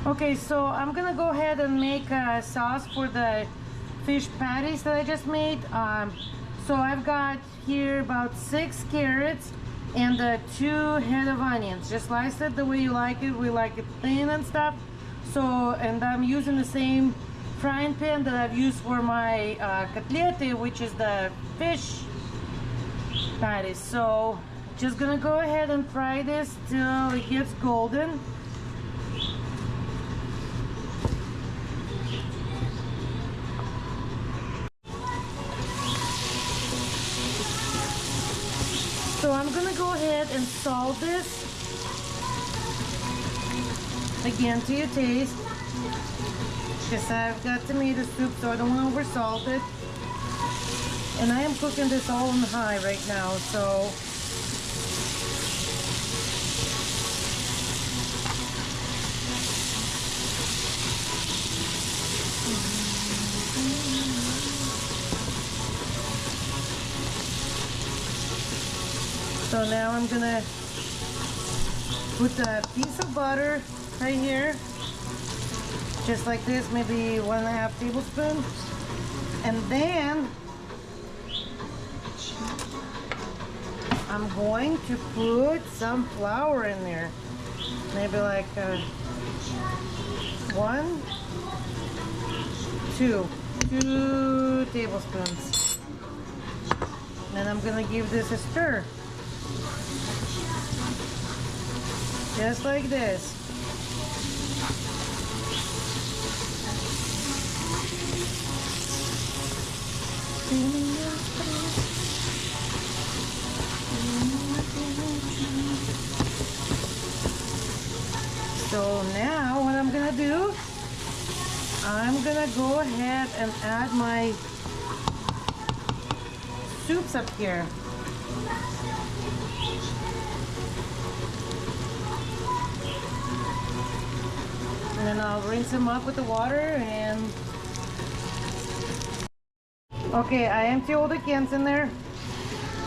Okay, so I'm gonna go ahead and make a sauce for the fish patties that I just made. So I've got here about 6 carrots and 2 head of onions. Just slice it the way you like it. We like it thin and stuff. So, and I'm using the same frying pan that I've used for my catlete, which is the fish patties. So just gonna go ahead and fry this till it gets golden. So I'm gonna go ahead and salt this again to your taste, because I've got tomato soup, so I don't want to over salt it. And I am cooking this all on high right now, so now I'm gonna put a piece of butter right here, just like this, maybe 1.5 tablespoons, and then I'm going to put some flour in there, maybe like 2 tablespoons. And I'm gonna give this a stir, just like this. So now what I'm gonna do, I'm gonna go ahead and add my soups up here. And then I'll rinse them up with the water. And okay, I empty all the cans in there.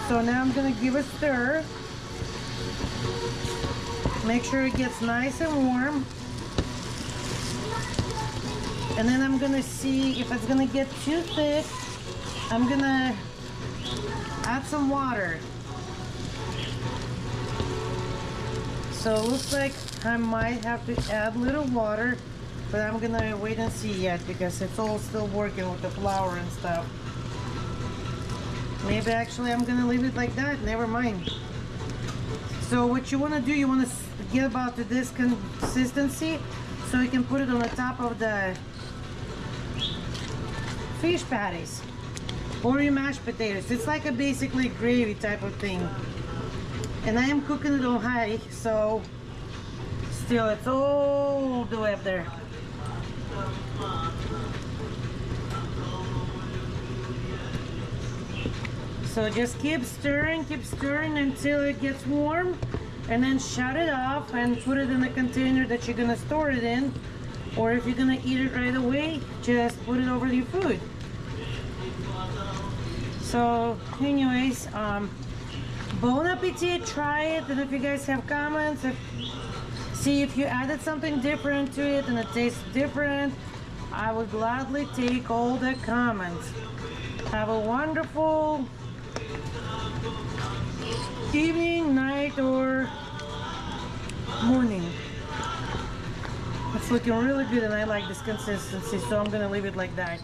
So now I'm gonna give a stir. Make sure it gets nice and warm. And then I'm gonna see if it's gonna get too thick. I'm gonna add some water. So it looks like I might have to add a little water, but I'm gonna wait and see yet, because it's all still working with the flour and stuff. Maybe actually I'm gonna leave it like that, never mind. So what you want to do, you want to get about to this consistency, so you can put it on the top of the fish patties or your mashed potatoes. It's like a basically gravy type of thing. And I am cooking it on high, so still it's all the way up there. So just keep stirring until it gets warm, and then shut it off and put it in the container that you're gonna store it in. Or if you're gonna eat it right away, just put it over your food. So anyways, bon appetit, try it, and if you guys have comments, see if you added something different to it and it tastes different, I would gladly take all the comments. Have a wonderful evening, night, or morning. It's looking really good, and I like this consistency, so I'm gonna leave it like that.